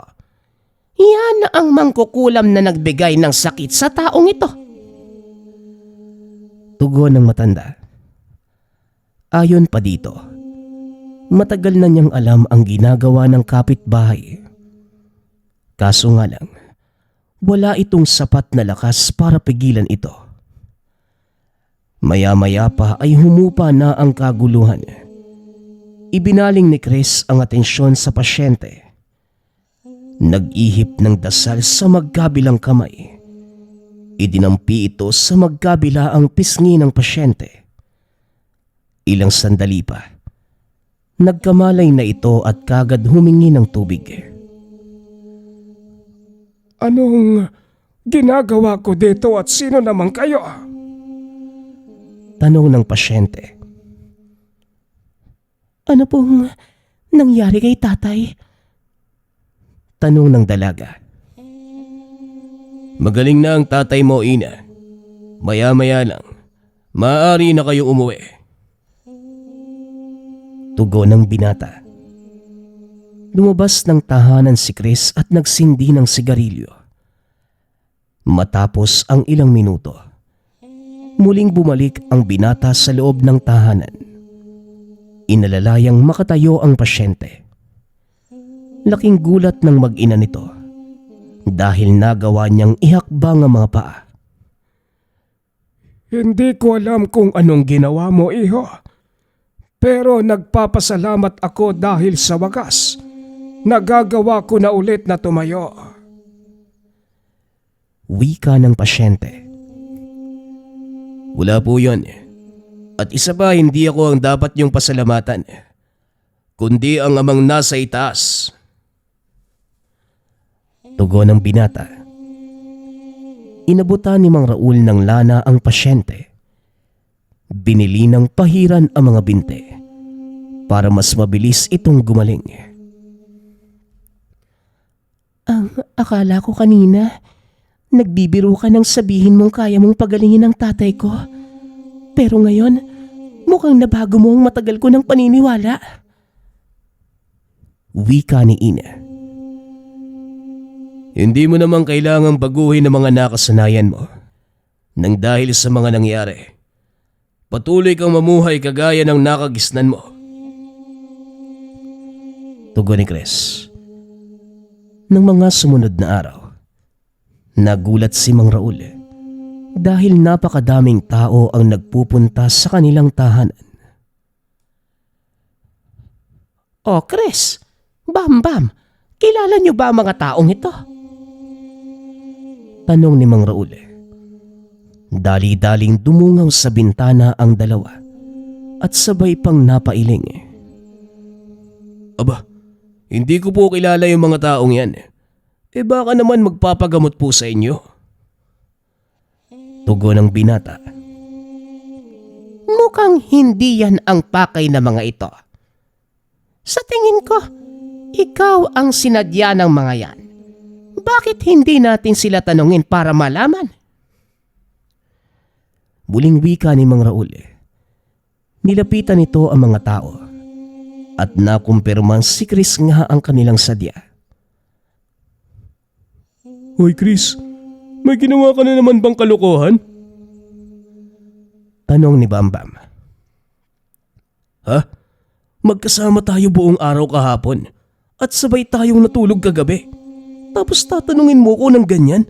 Speaker 1: Yan ang mangkukulam na nagbigay ng sakit sa taong ito.
Speaker 2: Tugon ng matanda. Ayon pa dito, matagal na niyang alam ang ginagawa ng kapitbahay. Kaso nga lang, wala itong sapat na lakas para pigilan ito. Maya-maya pa ay humupa na ang kaguluhan. Ibinaling ni Chris ang atensyon sa pasyente. Nag-ihip ng dasal sa magkabilang kamay. Idinampi ito sa magkabilaang pisngi ng pasyente. Ilang sandali pa, nagkamalay na ito at kagad humingi ng tubig.
Speaker 3: Anong ginagawa ko dito at sino naman kayo?
Speaker 2: Tanong ng pasyente.
Speaker 1: Ano pong nangyari kay tatay?
Speaker 2: Tanong ng dalaga.
Speaker 3: Magaling na ang tatay mo, Ina. Maya-maya lang, maaari na kayo umuwi.
Speaker 2: Tugon ng binata. Lumabas ng tahanan si Chris at nagsindi ng sigarilyo. Matapos ang ilang minuto, muling bumalik ang binata sa loob ng tahanan. Inalalayang makatayo ang pasyente. Laking gulat ng mag-ina nito dahil nagawa niyang ihakbang ang mga paa.
Speaker 3: Hindi ko alam kung anong ginawa mo, iho. Pero nagpapasalamat ako dahil sa wakas, nagagawa ko na ulit na tumayo.
Speaker 2: Wika ng pasyente.
Speaker 3: Wala po yun. At isa pa, hindi ako ang dapat yung pasalamatan, kundi ang amang nasa itaas.
Speaker 2: Tugon ng binata. Inabutan ni Mang Raul ng lana ang pasyente. Binili ng pahiran ang mga binte para mas mabilis itong gumaling.
Speaker 1: Ang akala ko kanina, nagbibiro ka nang sabihin mong kaya mong pagalingin ang tatay ko. Pero ngayon, mukhang nabago mo ang matagal ko ng paniniwala.
Speaker 2: Wika ni Ina.
Speaker 3: Hindi mo naman kailangang baguhin ang mga nakasanayan mo. Nang dahil sa mga nangyari, patuloy kang mamuhay kagaya ng nakagisnan mo.
Speaker 2: Tugon ni Chris. Nang mga sumunod na araw, nagulat si Mang Raul dahil napakadaming tao ang nagpupunta sa kanilang tahanan.
Speaker 1: Oh, Chris, Bambam, kilala niyo ba ang mga taong ito?
Speaker 2: Tanong ni Mang Raul. Dali-daling dumungaw sa bintana ang dalawa at sabay pang napailing.
Speaker 3: Aba, hindi ko po kilala yung mga taong yan. Baka naman magpapagamot po sa inyo.
Speaker 2: Tugon ng binata.
Speaker 1: Mukhang hindi yan ang pakay na mga ito. Sa tingin ko, ikaw ang sinadya ng mga yan. Bakit hindi natin sila tanungin para malaman?
Speaker 2: Muling wika ni Mang Raul. Nilapitan nito ang mga tao at nakumpirmang si Chris nga ang kanilang sadya.
Speaker 3: Hoy Chris, may ginawa ka na naman bang kalokohan?
Speaker 2: Tanong ni Bambam.
Speaker 3: Ha? Magkasama tayo buong araw kahapon at sabay tayong natulog kagabi. Tapos tatanungin mo ko ng ganyan?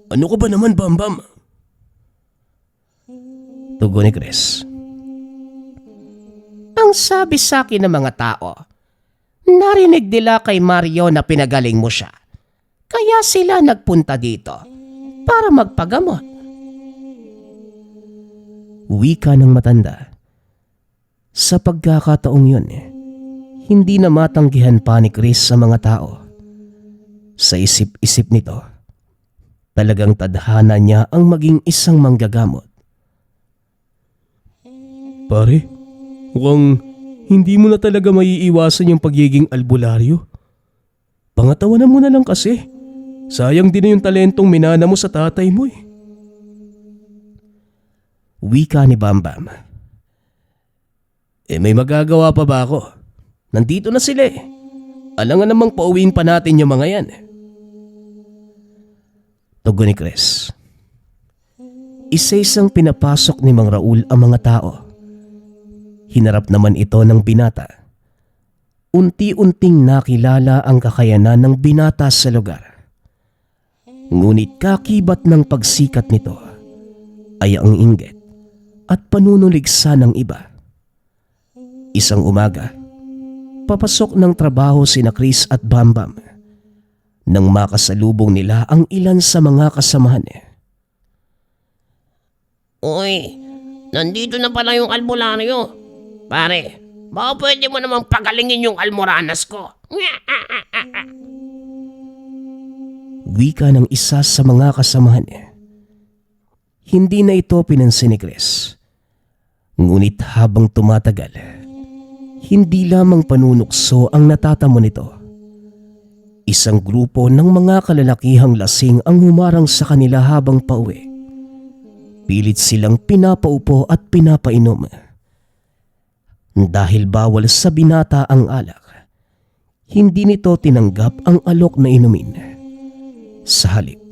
Speaker 3: Ano ka ba naman, Bambam?
Speaker 2: Tugon ni Chris.
Speaker 1: Ang sabi sa akin ng mga tao, narinig nila kay Mario na pinagaling mo siya. Kaya sila nagpunta dito para magpagamot.
Speaker 2: Wika ng matanda. Sa pagkakataong yun, hindi na matanggihan pa ni Chris sa mga tao. Sa isip-isip nito, talagang tadhana niya ang maging isang manggagamot.
Speaker 3: Pare, mukhang
Speaker 2: Hindi mo na talaga maiiwasan yung pagiging albularyo. Pangatawanan mo na lang kasi. Sayang din na yung talentong minana mo sa tatay mo eh.
Speaker 3: Wika ni Bambam.
Speaker 2: May magagawa pa ba ako? Nandito na sila eh. Alangan namang pauwiin pa natin yung mga yan.
Speaker 3: Tugon ni Chris. Isa-isang pinapasok ni Mang Raul ang mga tao. Hinarap naman ito ng binata. Unti-unting nakilala ang kakayanan ng binata sa lugar. Ngunit kakibat ng pagsikat nito ay ang inggit at panunuligsa ng iba. Isang umaga, papasok ng trabaho sina Chris at Bambam nang makasalubong nila ang ilan sa mga kasamahan.
Speaker 4: Uy, nandito na pala yung albularyo. Pare, baka pwede mo namang pagalingin yung almoranas ko.
Speaker 3: Wika ng isa sa mga kasamahan. Hindi na ito pinansin ni Chris. Ngunit habang tumatagal, hindi lamang panunukso ang natatamo nito. Isang grupo ng mga kalalakihang lasing ang humarang sa kanila habang pauwi. Pilit silang pinapaupo at pinapainom. Dahil bawal sa binata ang alak, hindi nito tinanggap ang alok na inumin. Sa halip,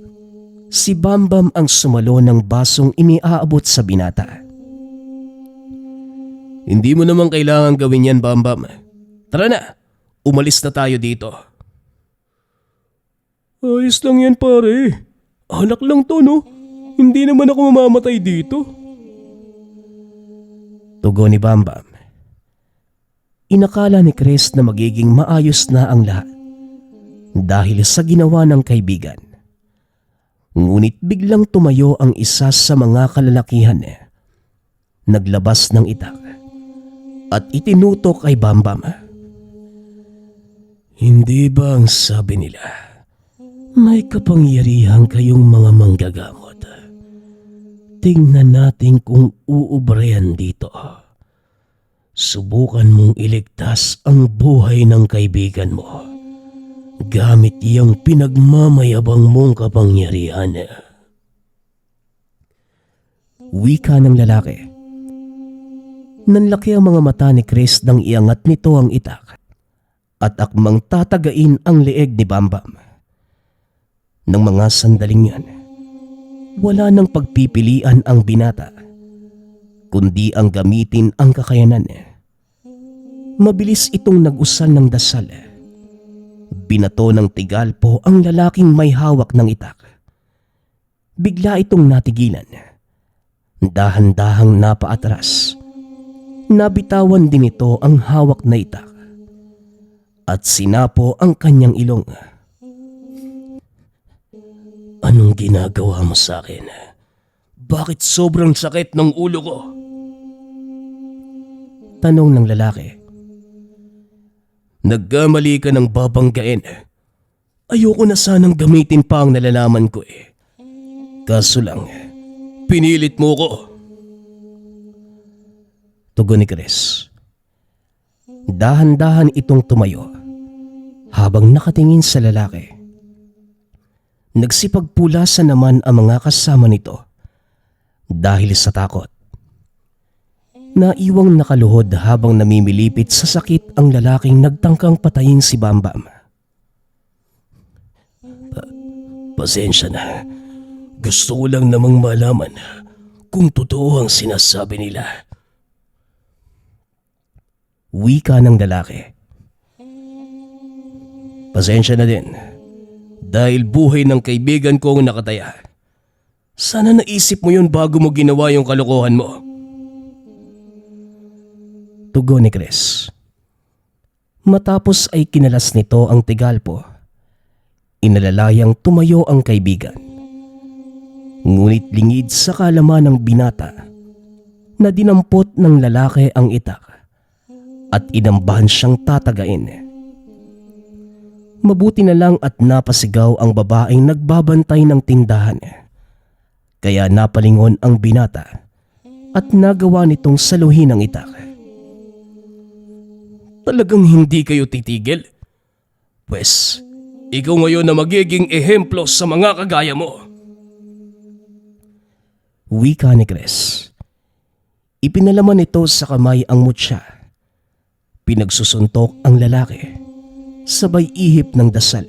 Speaker 3: si Bambam ang sumalo ng basong iniaabot sa binata.
Speaker 2: Hindi mo naman kailangan gawin yan, Bambam. Tara na, umalis na tayo dito. Ayos lang yan pare. Alak lang to no. Hindi naman ako mamamatay dito.
Speaker 3: Tugon ni Bambam. Inakala ni Chris na magiging maayos na ang lahat dahil sa ginawa ng kaibigan. Ngunit biglang tumayo ang isa sa mga kalalakihan. Naglabas ng itak at itinutok kay Bambam.
Speaker 2: Hindi ba ang sabi nila, may kapangyarihan kayong mga manggagamot? Tingnan natin kung uubrehan dito. Subukan mong iligtas ang buhay ng kaibigan mo gamit iyang pinagmamayabang mong kapangyarihan.
Speaker 3: Wika ng lalaki. Nanlaki ang mga mata ni Chris nang iangat nito ang itak at akmang tatagain ang leeg ni Bambam. Nang mga sandaling yan, wala nang pagpipilian ang binata, kundi ang gamitin ang kakayanan. Mabilis itong nag-usal ng dasal. Binato ng tigalpo ang lalaking may hawak ng itak. Bigla itong natigilan. Dahan-dahang napaatras. Nabitawan din ito ang hawak na itak at sinapo ang kanyang ilong.
Speaker 2: Anong ginagawa mo sa akin? Bakit sobrang sakit ng ulo ko?
Speaker 3: Tanong ng lalaki.
Speaker 2: Nagkamali ka ng babanggain. Ayoko na sanang gamitin pa ang nalalaman ko eh. Kaso lang, pinilit mo ko.
Speaker 3: Tugon ni Chris. Dahan-dahan itong tumayo habang nakatingin sa lalaki. Nagsipagpulasan naman ang mga kasama nito dahil sa takot. Naiwang nakaluhod habang namimilipit sa sakit ang lalaking nagtangkang patayin si Bambam.
Speaker 2: Pasensya na. Gusto ko lang namang malaman kung totoo ang sinasabi nila.
Speaker 3: Wika ng lalaki.
Speaker 2: Pasensya na din. Dahil buhay ng kaibigan ko ang nakataya. Sana naisip mo yun bago mo ginawa yung kalokohan mo.
Speaker 3: Tugon ni Chris. Matapos ay kinalas nito ang tigalpo. Inalalayang tumayo ang kaibigan. Ngunit lingid sa kalaman ng binata na dinampot ng lalaki ang itak at inambahan siyang tatagain. Mabuti na lang at napasigaw ang babaeng nagbabantay ng tindahan. Kaya napalingon ang binata at nagawa nitong saluhin ang itak.
Speaker 2: Talagang hindi kayo titigil? Pwes, ikaw ngayon na magiging ehemplo sa mga kagaya mo. Wika ni Chris. Ipinalaman nito sa kamay ang mutya. Pinagsusuntok ang lalaki. Sabay ihip ng dasal.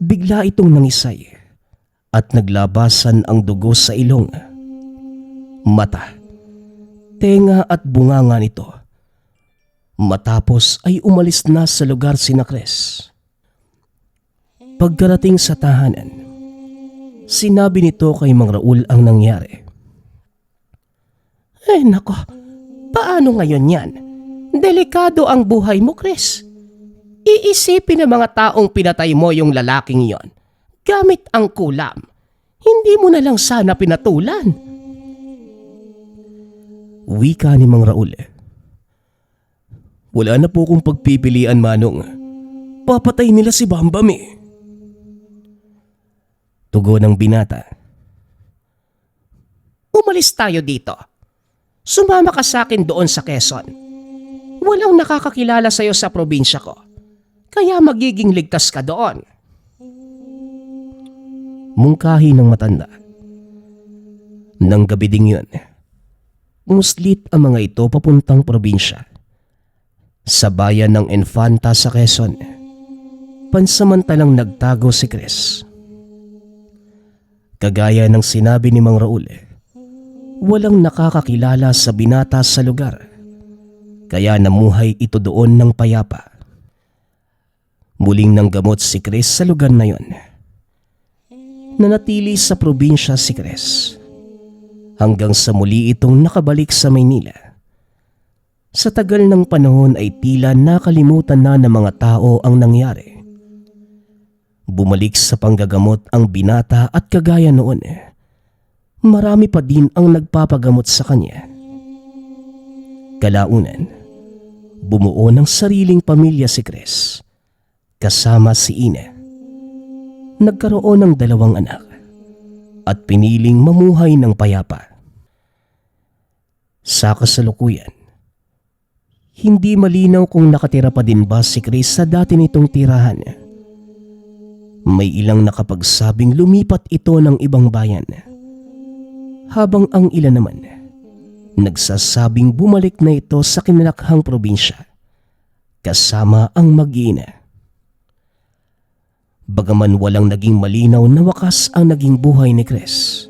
Speaker 2: Bigla itong nangisay at naglabasan ang dugo sa ilong, mata, tenga at bunganga nito. Matapos ay umalis na sa lugar sina Chris. Pagkarating sa tahanan, sinabi nito kay Mang Raul ang nangyari.
Speaker 1: Nako, paano ngayon yan? Delikado ang buhay mo, Chris. Iisipin ng mga taong pinatay mo yung lalaking yon gamit ang kulam. Hindi mo na lang sana pinatulan.
Speaker 2: Wika ni Mang Raul. Wala na po kong pagpipilian, Manong. Papatay nila si Bambam eh. Tugon ng binata.
Speaker 1: Umalis tayo dito. Sumama ka sa akin doon sa Quezon. Walang nakakakilala sa'yo sa probinsya ko. Kaya magiging ligtas ka doon.
Speaker 2: Mungkahi ng matanda. Nang gabi ding yun, umuslit ang mga ito papuntang probinsya. Sa bayan ng Infanta sa Quezon, pansamantalang nagtago si Chris. Kagaya ng sinabi ni Mang Raul, walang nakakakilala sa binata sa lugar. Kaya namuhay ito doon ng payapa. Muling nanggamot si Chris sa lugar na yon. Nanatili sa probinsya si Chris hanggang sa muli itong nakabalik sa Maynila. Sa tagal ng panahon ay tila nakalimutan na ng mga tao ang nangyari. Bumalik sa panggagamot ang binata at kagaya noon, marami pa din ang nagpapagamot sa kanya. Kalaunan, bumuo ng sariling pamilya si Chris, kasama si Ina. Nagkaroon ng 2 anak at piniling mamuhay ng payapa. Sa kasalukuyan, hindi malinaw kung nakatira pa din ba si Chris sa dati nitong tirahan. May ilang nakapagsabing lumipat ito ng ibang bayan, habang ang ilan naman nagsasabing bumalik na ito sa kinalakhang probinsya kasama ang mag-ina. Bagaman walang naging malinaw na wakas ang naging buhay ni Chris,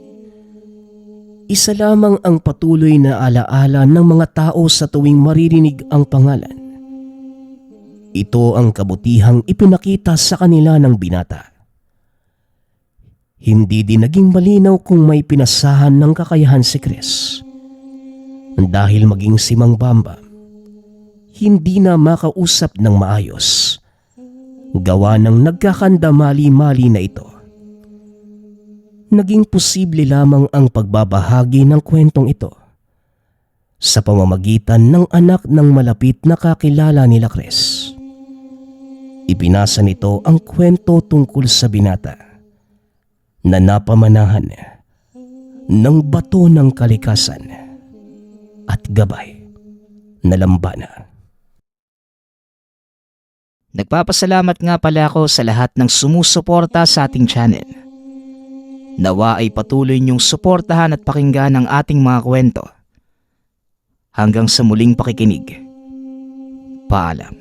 Speaker 2: isa lamang ang patuloy na alaala ng mga tao sa tuwing maririnig ang pangalan. Ito ang kabutihang ipinakita sa kanila ng binata. Hindi din naging malinaw kung may pinasahan ng kakayahan si Chris. Dahil maging si Mang Bambam, hindi na makausap ng maayos. Gawa ng nagkakandamali-mali na ito. Naging posible lamang ang pagbabahagi ng kwentong ito sa pamamagitan ng anak ng malapit na kakilala nila Chris. Ipinasa nito ang kwento tungkol sa binata na napamanahan ng bato ng kalikasan at gabay na lambana.
Speaker 5: Nagpapasalamat nga pala ako sa lahat ng sumusuporta sa ating channel. Nawa ay patuloy niyong suportahan at pakinggan ang ating mga kwento. Hanggang sa muling pakikinig. Paalam.